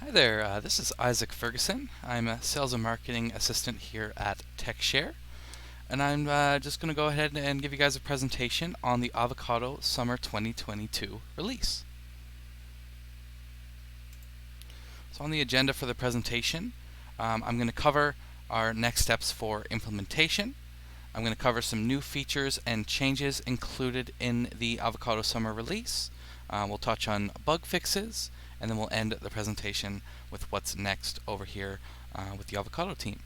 Hi there, this is Isaac Ferguson. I'm a sales and marketing assistant here at TechShare, and I'm just going to go ahead and give you guys a presentation on the Avocado Summer 2022 release. So on the agenda for the presentation, I'm going to cover our next steps for implementation. I'm going to cover some new features and changes included in the Avocado Summer release. We'll touch on bug fixes, and then we'll end the presentation with what's next over here with the Avocado team.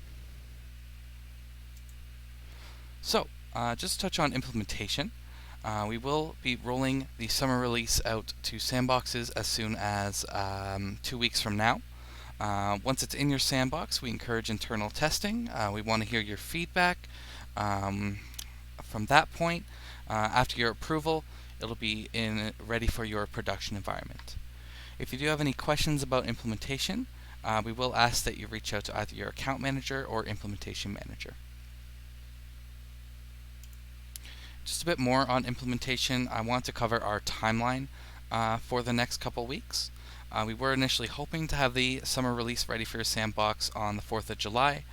So, just to touch on implementation, we will be rolling the summer release out to sandboxes as soon as 2 weeks from now. Once it's in your sandbox, we encourage internal testing. We want to hear your feedback. From that point, after your approval, it'll be ready for your production environment. If you do have any questions about implementation, we will ask that you reach out to either your account manager or implementation manager. Just a bit more on implementation, I want to cover our timeline for the next couple weeks. We were initially hoping to have the summer release ready for your sandbox on the 4th of July.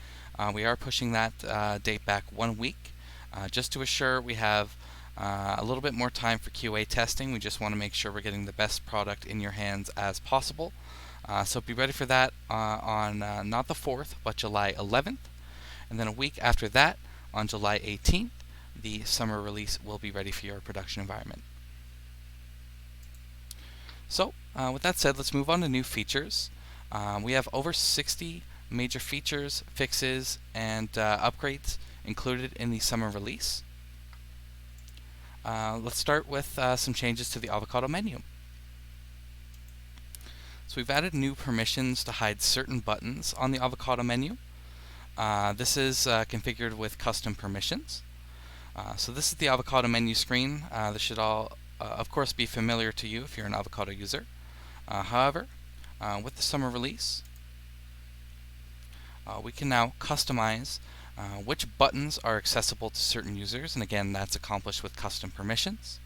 We are pushing that date back 1 week just to assure we have a little bit more time for QA testing. We just want to make sure we're getting the best product in your hands as possible. So be ready for that on not the 4th, but July 11th. And then a week after that, on July 18th, the summer release will be ready for your production environment. So with that said, let's move on to new features. We have over 60 major features, fixes, and upgrades included in the summer release. Let's start with some changes to the Avocado menu. So we've added new permissions to hide certain buttons on the Avocado menu. This is configured with custom permissions. So this is the Avocado menu screen. This should all, of course, be familiar to you if you're an Avocado user. However, with the summer release, we can now customize which buttons are accessible to certain users, and again, that's accomplished with custom permissions.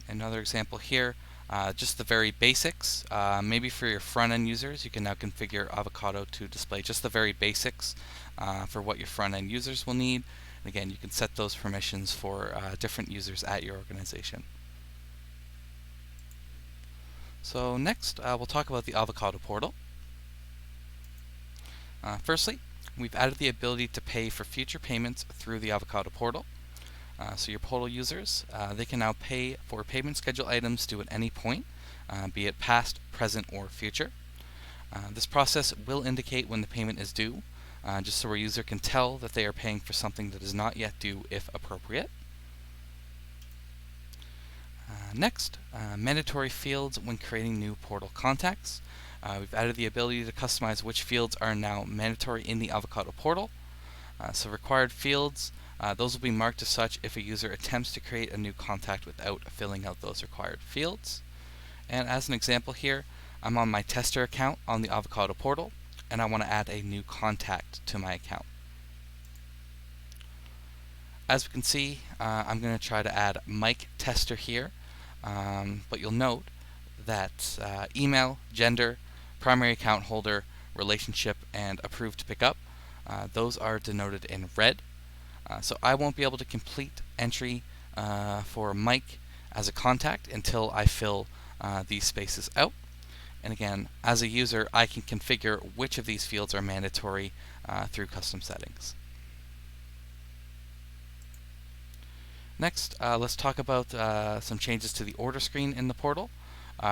Another example here, just the very basics. Maybe for your front-end users, you can now configure Avocado to display just the very basics for what your front-end users will need. And again, you can set those permissions for different users at your organization. So next, we'll talk about the Avocado Portal. Firstly, we've added the ability to pay for future payments through the Avocado Portal. So your portal users, they can now pay for payment schedule items due at any point, be it past, present, or future. This process will indicate when the payment is due, just so our user can tell that they are paying for something that is not yet due if appropriate. Next, mandatory fields when creating new portal contacts. We've added the ability to customize which fields are now mandatory in the Avocado Portal. So required fields, those will be marked as such if a user attempts to create a new contact without filling out those required fields. And as an example here, I'm on my tester account on the Avocado Portal, and I want to add a new contact to my account. As we can see, I'm going to try to add Mike Tester here, but you'll note that email, gender, primary account holder, relationship, and approved to pick up, those are denoted in red. So I won't be able to complete entry for Mike as a contact until I fill these spaces out. And again, as a user, I can configure which of these fields are mandatory through custom settings. Next, let's talk about some changes to the order screen in the portal.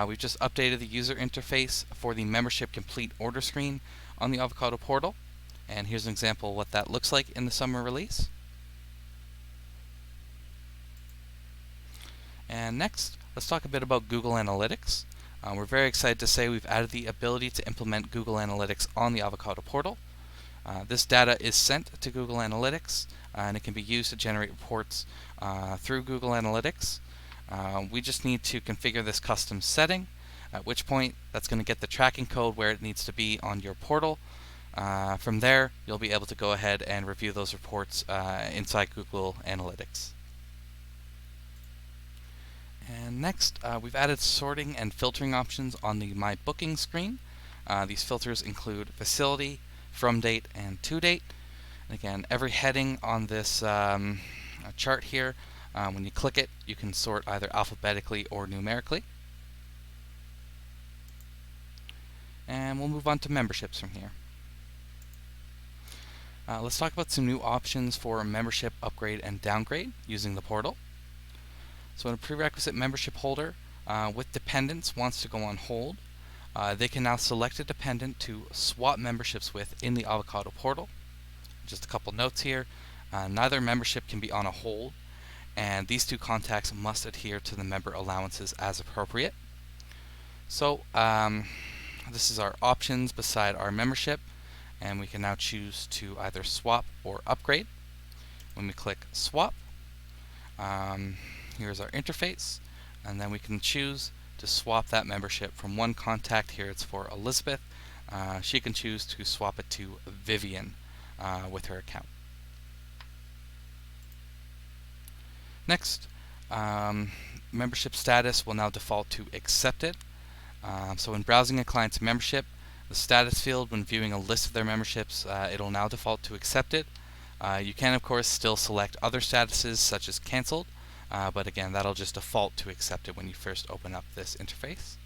We've just updated the user interface for the membership complete order screen on the Avocado Portal. And here's an example of what that looks like in the summer release. And next, let's talk a bit about Google Analytics. We're very excited to say we've added the ability to implement Google Analytics on the Avocado Portal. This data is sent to Google Analytics, and it can be used to generate reports through Google Analytics. We just need to configure this custom setting, at which point that's going to get the tracking code where it needs to be on your portal. From there, you'll be able to go ahead and review those reports inside Google Analytics. And next, we've added sorting and filtering options on the My Booking screen. These filters include facility, from date, and to date. And again, every heading on this chart here, when you click it, you can sort either alphabetically or numerically. And we'll move on to memberships from here. Let's talk about some new options for membership upgrade and downgrade using the portal. So when a prerequisite membership holder with dependents wants to go on hold, they can now select a dependent to swap memberships with in the Avocado portal. Just a couple notes here. Neither membership can be on a hold, and these two contacts must adhere to the member allowances as appropriate. So this is our options beside our membership, and we can now choose to either swap or upgrade. When we click swap, here's our interface, and then we can choose to swap that membership from one contact. Here it's for Elizabeth. She can choose to swap it to Vivian with her account. Next, membership status will now default to accepted. So when browsing a client's membership, the status field when viewing a list of their memberships, it'll now default to accepted. You can of course still select other statuses such as cancelled, but again that'll just default to accepted when you first open up this interface.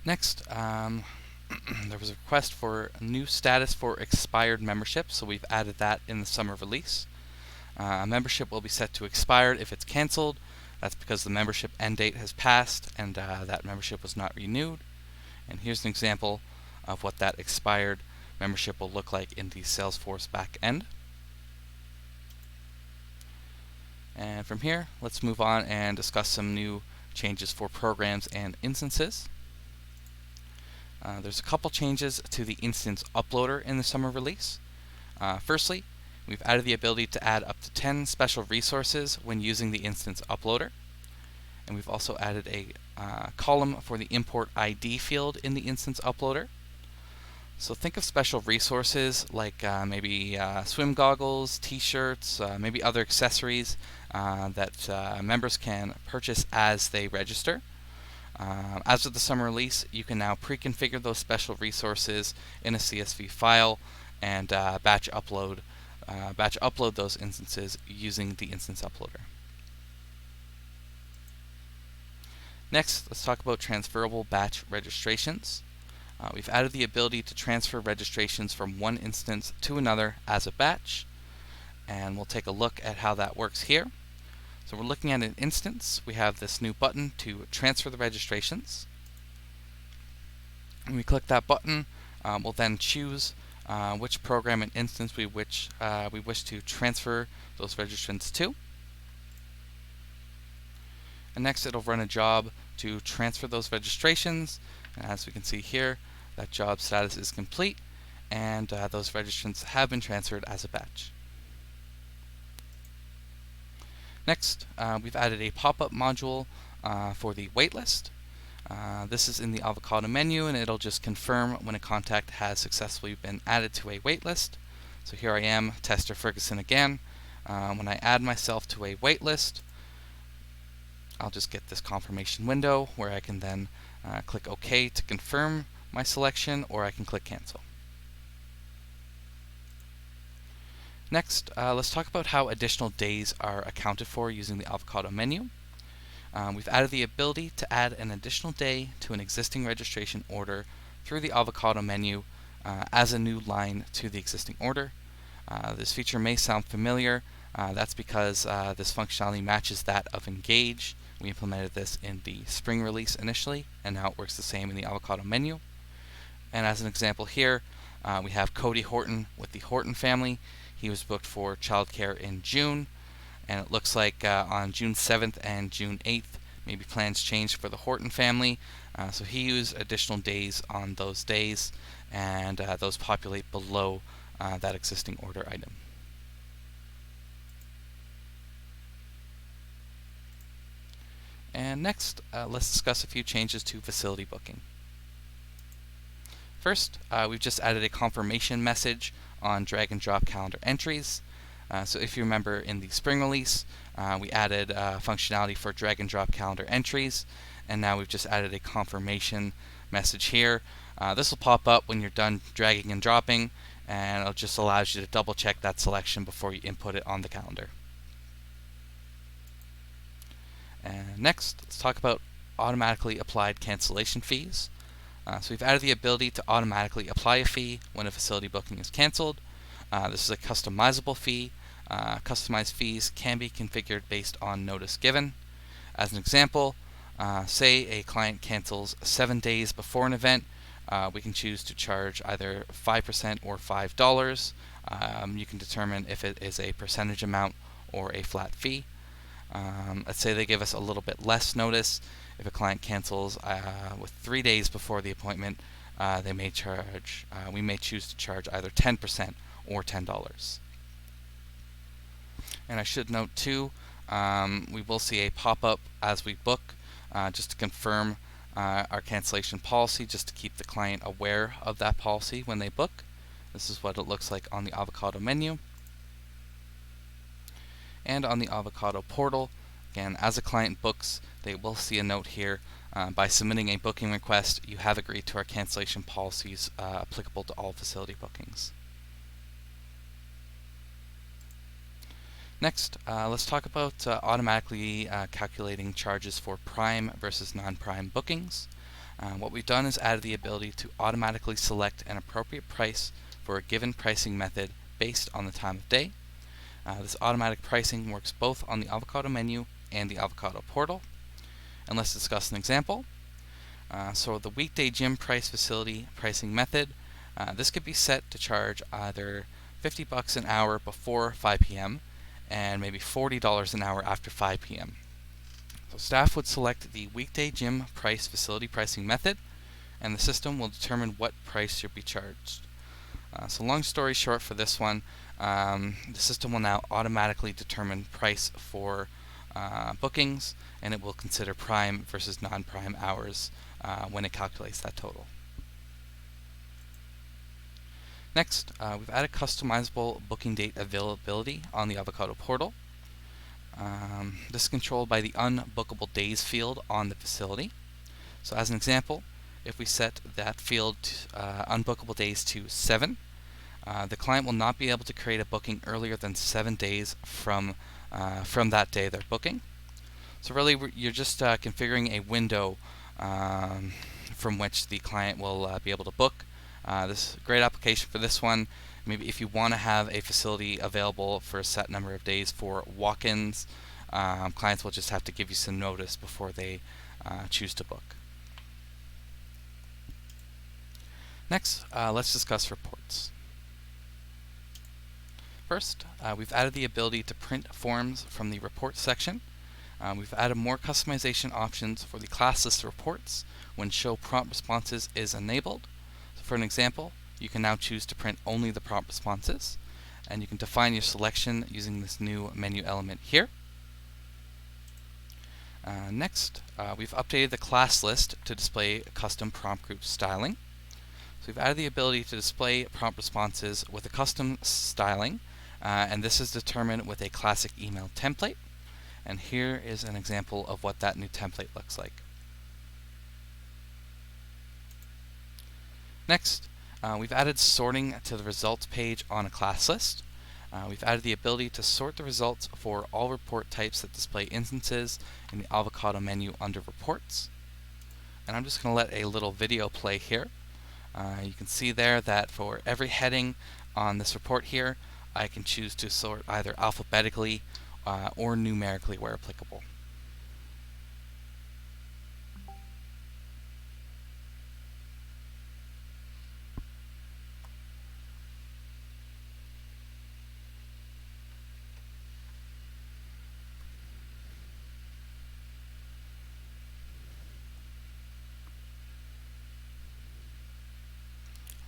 Next, there was a request for a new status for expired membership, so we've added that in the summer release. A membership will be set to expired if it's cancelled. That's because the membership end date has passed and that membership was not renewed. And here's an example of what that expired membership will look like in the Salesforce back end. And from here, let's move on and discuss some new changes for programs and instances. There's a couple changes to the instance uploader in the summer release. Firstly, we've added the ability to add up to 10 special resources when using the instance uploader. And we've also added a column for the import ID field in the instance uploader. So think of special resources like maybe swim goggles, t-shirts, maybe other accessories that members can purchase as they register. As with the summer release, you can now pre-configure those special resources in a CSV file and batch upload those instances using the instance uploader. Next, let's talk about transferable batch registrations. We've added the ability to transfer registrations from one instance to another as a batch, and we'll take a look at how that works here. So we're looking at an instance. We have this new button to transfer the registrations. When we click that button, we'll then choose which program and instance we wish to transfer those registrants to. And next it'll run a job to transfer those registrations. And as we can see here, that job status is complete and those registrants have been transferred as a batch. Next, we've added a pop-up module for the waitlist. This is in the Avocado menu, and it'll just confirm when a contact has successfully been added to a waitlist. So here I am, Tester Ferguson again. When I add myself to a waitlist, I'll just get this confirmation window where I can then click OK to confirm my selection, or I can click Cancel. Next, let's talk about how additional days are accounted for using the Avocado menu. We've added the ability to add an additional day to an existing registration order through the Avocado menu as a new line to the existing order. This feature may sound familiar. That's because this functionality matches that of Engage. We implemented this in the spring release initially, and now it works the same in the Avocado menu. And as an example here, we have Cody Horton with the Horton family. He was booked for childcare in June, and it looks like on June 7th and June 8th, maybe plans changed for the Horton family. So he used additional days on those days, and those populate below that existing order item. And next, let's discuss a few changes to facility booking. First, we've just added a confirmation message on drag and drop calendar entries. So if you remember in the spring release, we added functionality for drag and drop calendar entries, and now we've just added a confirmation message here. This will pop up when you're done dragging and dropping, and it just allows you to double check that selection before you input it on the calendar. And next, let's talk about automatically applied cancellation fees. So we've added the ability to automatically apply a fee when a facility booking is canceled. This is a customizable fee. Customized fees can be configured based on notice given. As an example, say a client cancels 7 days before an event, we can choose to charge either 5% or $5. You can determine if it is a percentage amount or a flat fee. Let's say they give us a little bit less notice. If a client cancels with 3 days before the appointment, we may choose to charge either 10% or $10. And I should note too, we will see a pop-up as we book, just to confirm our cancellation policy, just to keep the client aware of that policy when they book. This is what it looks like on the Avocado menu. And on the Avocado portal, again, as a client books, they will see a note here. By submitting a booking request, you have agreed to our cancellation policies applicable to all facility bookings. Next, let's talk about automatically calculating charges for prime versus non-prime bookings. What we've done is added the ability to automatically select an appropriate price for a given pricing method based on the time of day. This automatic pricing works both on the Avocado menu and the Avocado portal. And let's discuss an example. So the weekday gym price facility pricing method, this could be set to charge either $50 an hour before 5 p.m. and maybe $40 an hour after 5 p.m. So staff would select the weekday gym price facility pricing method, and the system will determine what price you'll be charged. So long story short for this one, the system will now automatically determine price for bookings, and it will consider prime versus non-prime hours when it calculates that total. Next, we've added customizable booking date availability on the Avocado portal. This is controlled by the unbookable days field on the facility. So as an example, if we set that field unbookable days to 7, the client will not be able to create a booking earlier than 7 days from that day they're booking. So really, you're just configuring a window from which the client will be able to book. This is a great application for this one. Maybe if you want to have a facility available for a set number of days for walk-ins, clients will just have to give you some notice before they choose to book. Next, let's discuss reports. First, we've added the ability to print forms from the reports section. We've added more customization options for the class list reports when show prompt responses is enabled. So for an example, you can now choose to print only the prompt responses, and you can define your selection using this new menu element here. Next, we've updated the class list to display custom prompt group styling. So we've added the ability to display prompt responses with a custom styling, and this is determined with a classic email template. And here is an example of what that new template looks like. Next, we've added sorting to the results page on a class list. We've added the ability to sort the results for all report types that display instances in the Avocado menu under Reports. And I'm just going to let a little video play here. You can see there that for every heading on this report here, I can choose to sort either alphabetically or numerically where applicable.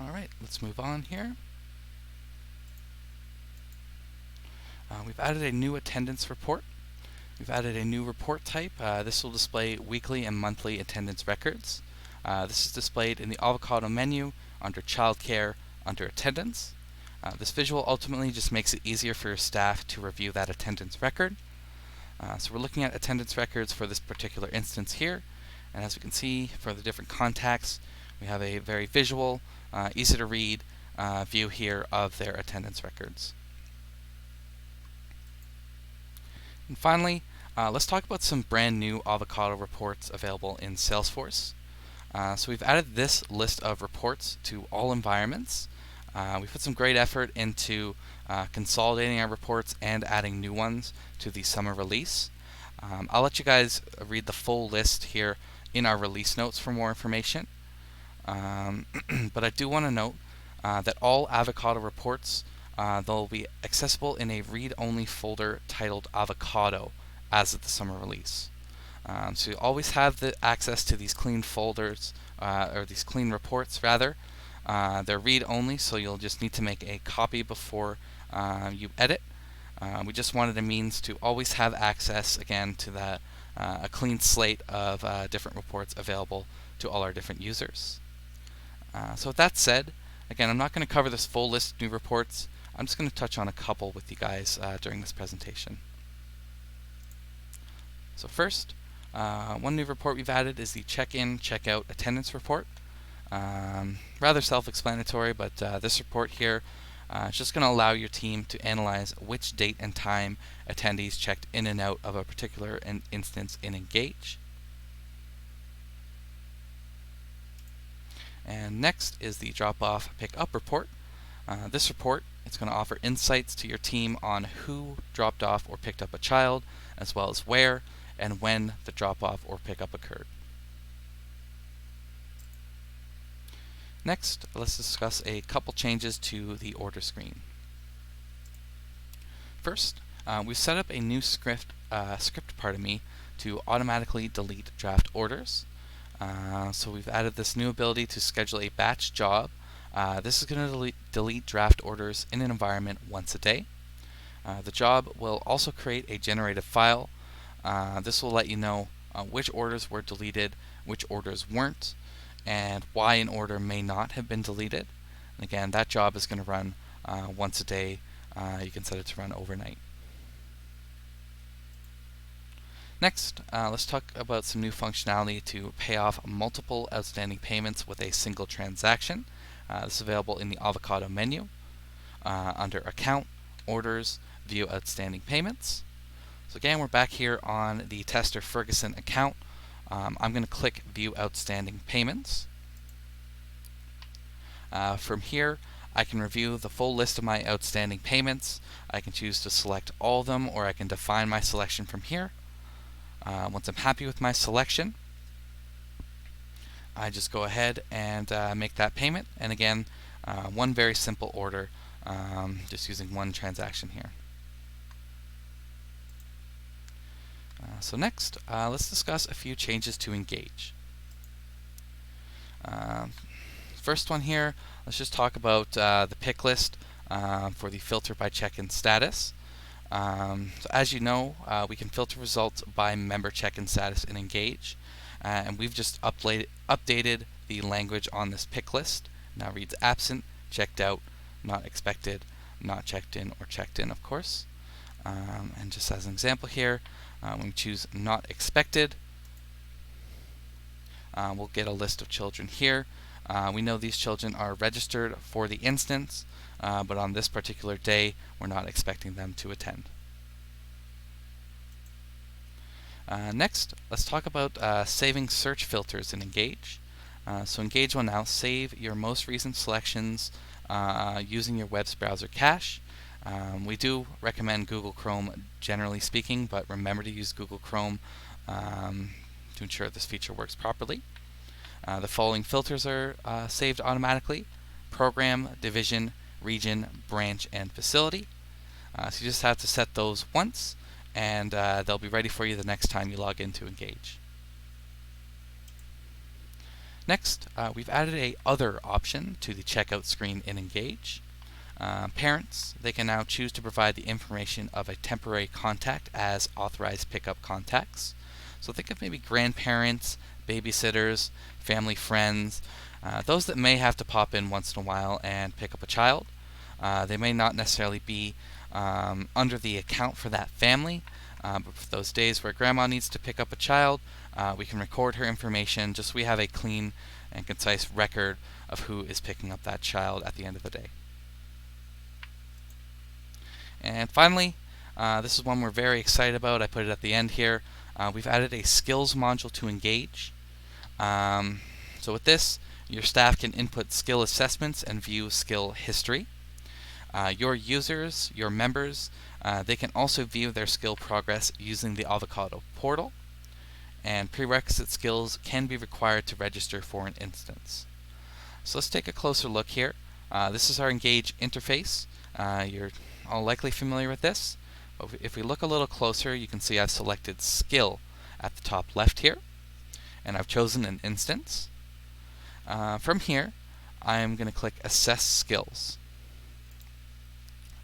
Alright, let's move on here. We've added a new attendance report. We've added a new report type. This will display weekly and monthly attendance records. This is displayed in the Avocado menu under Childcare under Attendance. This visual ultimately just makes it easier for your staff to review that attendance record. So we're looking at attendance records for this particular instance here, And as we can see, for the different contacts, we have a very visual, easy to read view here of their attendance records. And finally, let's talk about some brand new Avocado reports available in Salesforce. So we've added this list of reports to all environments. We put some great effort into consolidating our reports and adding new ones to the summer release. I'll let you guys read the full list here in our release notes for more information. But I do want to note that all Avocado reports they'll be accessible in a read-only folder titled Avocado as of the summer release. So you always have the access to these clean folders, or these clean reports rather. They're read-only, so you'll just need to make a copy before you edit. We just wanted a means to always have access, again, to that a clean slate of different reports available to all our different users. So with that said, again, I'm not going to cover this full list of new reports. I'm just going to touch on a couple with you guys during this presentation. So first, one new report we've added is the check-in, check-out attendance report. Rather self-explanatory, but this report here is just going to allow your team to analyze which date and time attendees checked in and out of a particular instance in Engage. And next is the drop-off pick-up report. This report is going to offer insights to your team on who dropped off or picked up a child, as well as where and when the drop-off or pickup occurred. Next, let's discuss a couple changes to the order screen. First, we've set up a new script to automatically delete draft orders. So we've added this new ability to schedule a batch job. This is going to delete draft orders in an environment once a day. The job will also create a generated file. This will let you know which orders were deleted, which orders weren't, and why an order may not have been deleted. And again, that job is going to run once a day. You can set it to run overnight. Next, let's talk about some new functionality to pay off multiple outstanding payments with a single transaction. This is available in the Avocado menu under Account, Orders, View Outstanding Payments. So again, we're back here on the Tester Ferguson account. I'm going to click View Outstanding Payments. From here, I can review the full list of my outstanding payments. I can choose to select all of them, or I can define my selection from here. Once I'm happy with my selection, I just go ahead and make that payment. And again, one very simple order, just using one transaction here. So next, let's discuss a few changes to Engage. First one here, let's just talk about the pick list for the filter by check-in status. So as you know, we can filter results by member check-in status in Engage, and we've just updated the language on this pick list. Now reads absent, checked out, not expected, not checked in, or checked in, of course. And just as an example here, when we choose not expected, we'll get a list of children here. We know these children are registered for the instance, but on this particular day, we're not expecting them to attend. Next, let's talk about saving search filters in Engage. So Engage will now save your most recent selections using your web browser cache. We do recommend Google Chrome generally speaking, but remember to use Google Chrome to ensure this feature works properly. The following filters are saved automatically: program, division, region, branch, and facility. So you just have to set those once, and they'll be ready for you the next time you log into Engage. Next, we've added a Other option to the checkout screen in Engage. Parents, they can now choose to provide the information of a temporary contact as authorized pickup contacts. So think of maybe grandparents, babysitters, family friends, those that may have to pop in once in a while and pick up a child. They may not necessarily be under the account for that family, but for those days where grandma needs to pick up a child, we can record her information, just so we have a clean and concise record of who is picking up that child at the end of the day. And finally, this is one we're very excited about. I put it at the end here. We've added a skills module to Engage. So with this, your staff can input skill assessments and view skill history. Your users, your members, they can also view their skill progress using the Avocado Portal. And prerequisite skills can be required to register for an instance. So let's take a closer look here. This is our Engage interface. You're all likely familiar with this. But if we look a little closer, you can see I've selected Skill at the top left here, and I've chosen an instance. From here, I'm going to click Assess Skills.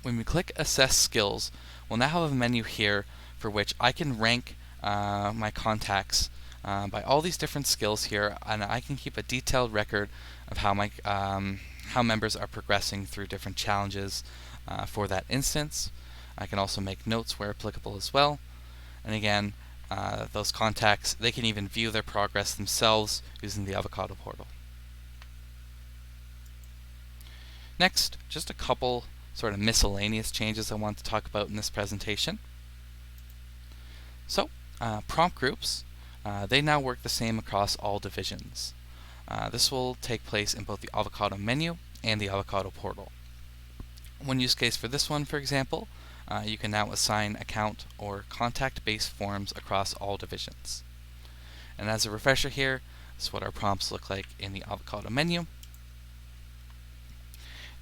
When we click Assess Skills, we'll now have a menu here for which I can rank my contacts by all these different skills here, and I can keep a detailed record of how members are progressing through different challenges for that instance. I can also make notes where applicable as well. And again, those contacts, they can even view their progress themselves using the Avocado Portal. Next, just a couple sort of miscellaneous changes I want to talk about in this presentation. So, prompt groups, they now work the same across all divisions. This will take place in both the Avocado Menu and the Avocado Portal. One use case for this one, for example, you can now assign account or contact-based forms across all divisions. And as a refresher here, this is what our prompts look like in the Avocado Menu.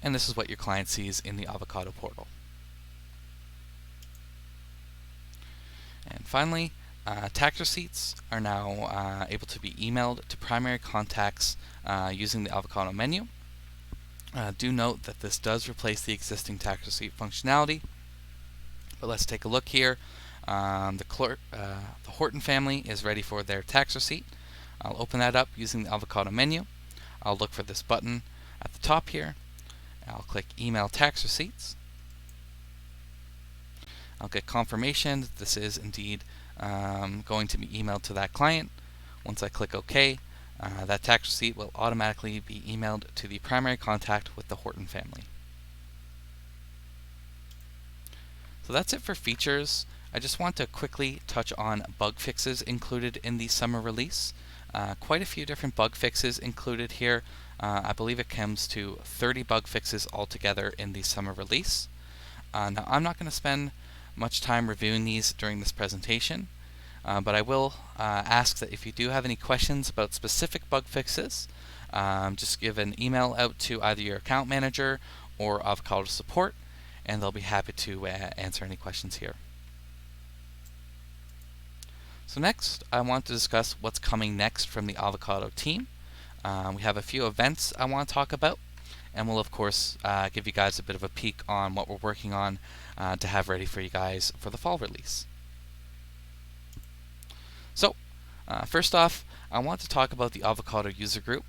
And this is what your client sees in the Avocado Portal. And finally, tax receipts are now able to be emailed to primary contacts using the Avocado Menu. Do note that this does replace the existing tax receipt functionality. But let's take a look here. The Horton family is ready for their tax receipt. I'll open that up using the Avocado Menu. I'll look for this button at the top here. I'll click Email Tax Receipts. I'll get confirmation that this is indeed going to be emailed to that client. Once I click OK, that tax receipt will automatically be emailed to the primary contact with the Horton family. So that's it for features. I just want to quickly touch on bug fixes included in the summer release. Quite a few different bug fixes included here. I believe it comes to 30 bug fixes altogether in the summer release. Now I'm not going to spend much time reviewing these during this presentation, but I will ask that if you do have any questions about specific bug fixes, just give an email out to either your account manager or Avocado support, and they'll be happy to answer any questions here. So next, I want to discuss what's coming next from the Avocado team. We have a few events I want to talk about, and we'll of course give you guys a bit of a peek on what we're working on to have ready for you guys for the fall release. So, first off, I want to talk about the Avocado user group.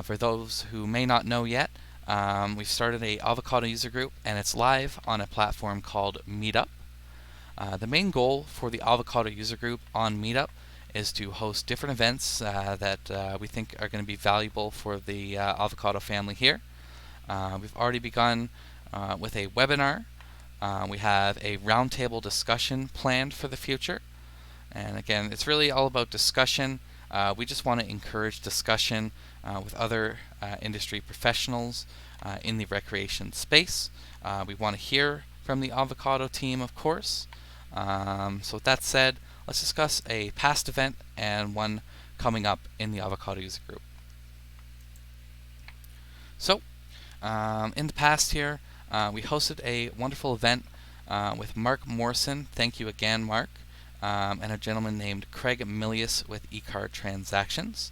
For those who may not know yet, we've started a Avocado user group, and it's live on a platform called Meetup. The main goal for the Avocado user group on Meetup is to host different events that we think are going to be valuable for the Avocado family here. We've already begun with a webinar. We have a roundtable discussion planned for the future. And again, it's really all about discussion. We just want to encourage discussion with other industry professionals in the recreation space. We want to hear from the Avocado team, of course. So with that said, let's discuss a past event and one coming up in the Avocado user group. So, in the past here, we hosted a wonderful event with Mark Morrison. Thank you again, Mark. And a gentleman named Craig Milius with eCard Transactions.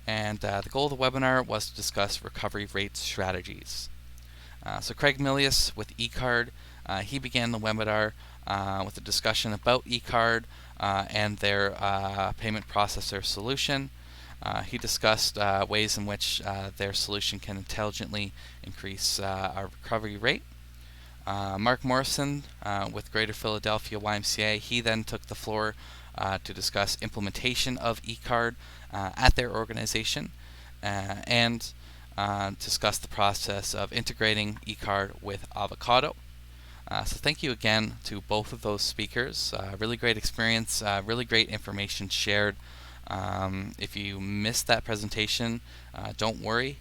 And the goal of the webinar was to discuss recovery rate strategies. So Craig Milius with eCard, he began the webinar with a discussion about eCard and their payment processor solution. He discussed ways in which their solution can intelligently increase our recovery rate. Mark Morrison with Greater Philadelphia YMCA, he then took the floor to discuss implementation of eCard at their organization and discuss the process of integrating eCard with Avocado. So thank you again to both of those speakers. Really great experience, really great information shared. If you missed that presentation, don't worry,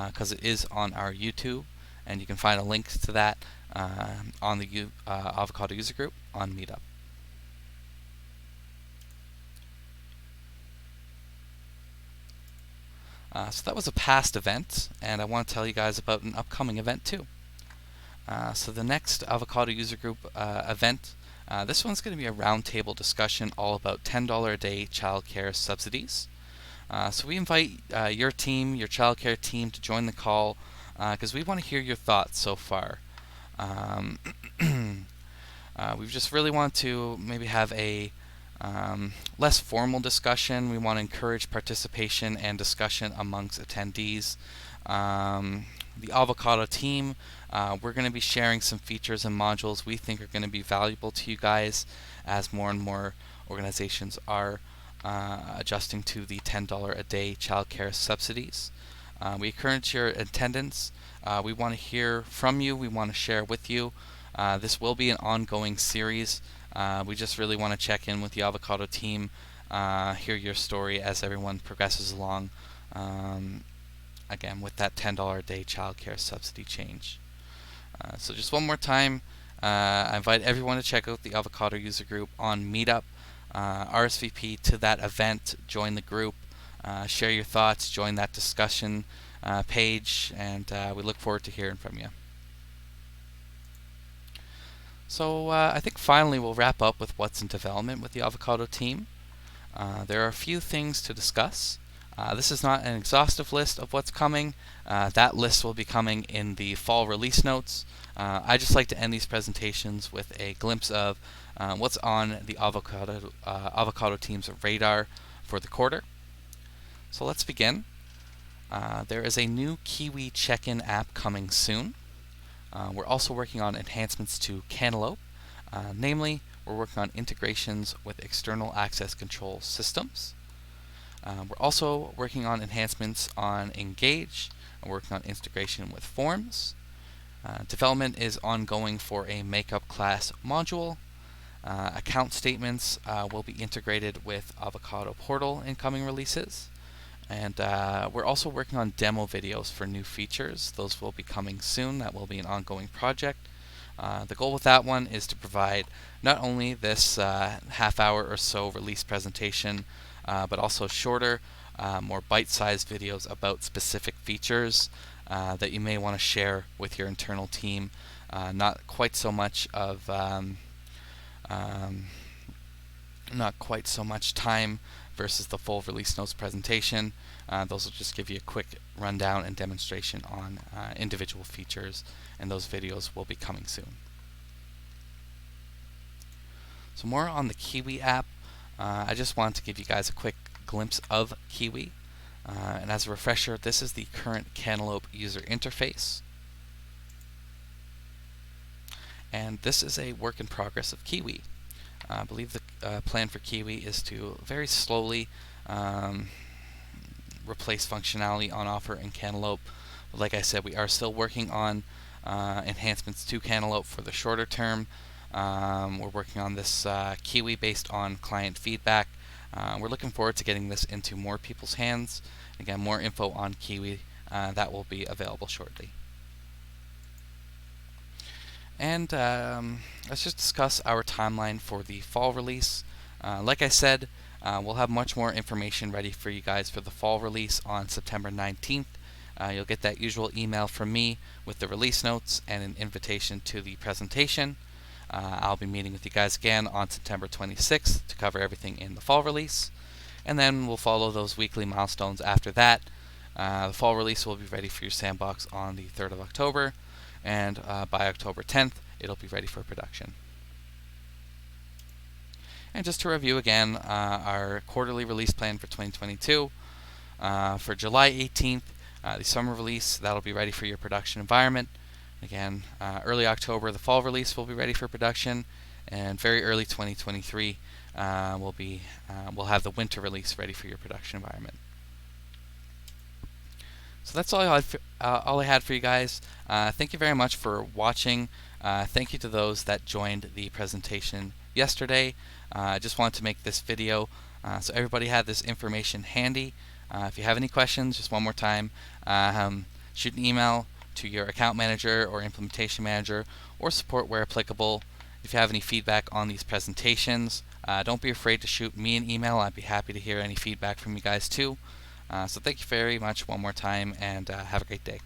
because it is on our YouTube, and you can find a link to that on the Avocado user group on Meetup. So that was a past event, and I want to tell you guys about an upcoming event too. So the next Avocado user group event, this one's going to be a roundtable discussion all about $10 a day childcare subsidies. So we invite your team, your childcare team, to join the call because we want to hear your thoughts so far. We just really want to maybe have a less formal discussion. We want to encourage participation and discussion amongst attendees. The Avocado team, we're going to be sharing some features and modules we think are going to be valuable to you guys as more and more organizations are adjusting to the $10 a day childcare subsidies. We encourage your attendance. We want to hear from you. We want to share with you. This will be an ongoing series. We just really want to check in with the Avocado team, hear your story as everyone progresses along. Again, with that $10 a day childcare subsidy change. So just one more time, I invite everyone to check out the Avocado user group on Meetup. RSVP to that event, join the group, share your thoughts, join that discussion page, and we look forward to hearing from you. So I think finally we'll wrap up with what's in development with the Avocado team. There are a few things to discuss. This is not an exhaustive list of what's coming. That list will be coming in the fall release notes. I just like to end these presentations with a glimpse of what's on the Avocado team's radar for the quarter. So let's begin. There is a new Kiwi check-in app coming soon. We're also working on enhancements to Cantaloupe. Namely, we're working on integrations with external access control systems. We're also working on enhancements on Engage, and working on integration with forms. Development is ongoing for a makeup class module. Account statements will be integrated with Avocado Portal in coming releases. And we're also working on demo videos for new features. Those will be coming soon. That will be an ongoing project. The goal with that one is to provide not only this half hour or so release presentation, but also shorter, more bite-sized videos about specific features that you may want to share with your internal team. Not quite so much time versus the full release notes presentation. Those will just give you a quick rundown and demonstration on individual features, and those videos will be coming soon. So more on the Kiwi app. I just wanted to give you guys a quick glimpse of Kiwi. And as a refresher, this is the current Cantaloupe user interface. And this is a work in progress of Kiwi. I believe the plan for Kiwi is to very slowly replace functionality on offer in Cantaloupe. But like I said, we are still working on enhancements to Cantaloupe for the shorter term. We're working on this Kiwi based on client feedback. We're looking forward to getting this into more people's hands. Again, more info on Kiwi that will be available shortly. And let's just discuss our timeline for the fall release. Like I said, we'll have much more information ready for you guys for the fall release on September 19th. You'll get that usual email from me with the release notes and an invitation to the presentation. I'll be meeting with you guys again on September 26th to cover everything in the fall release. And then we'll follow those weekly milestones after that. The fall release will be ready for your sandbox on the 3rd of October. And by October 10th, it'll be ready for production. And just to review again, our quarterly release plan for 2022. For July 18th, the summer release, that'll be ready for your production environment. Again, early October, the fall release will be ready for production. And very early 2023, we'll have the winter release ready for your production environment. So that's all I had for you guys. Thank you very much for watching. Thank you to those that joined the presentation yesterday. I just wanted to make this video so everybody had this information handy. If you have any questions, just one more time, shoot an email to your account manager or implementation manager, or support where applicable. If you have any feedback on these presentations, don't be afraid to shoot me an email. I'd be happy to hear any feedback from you guys too. So thank you very much one more time, and have a great day.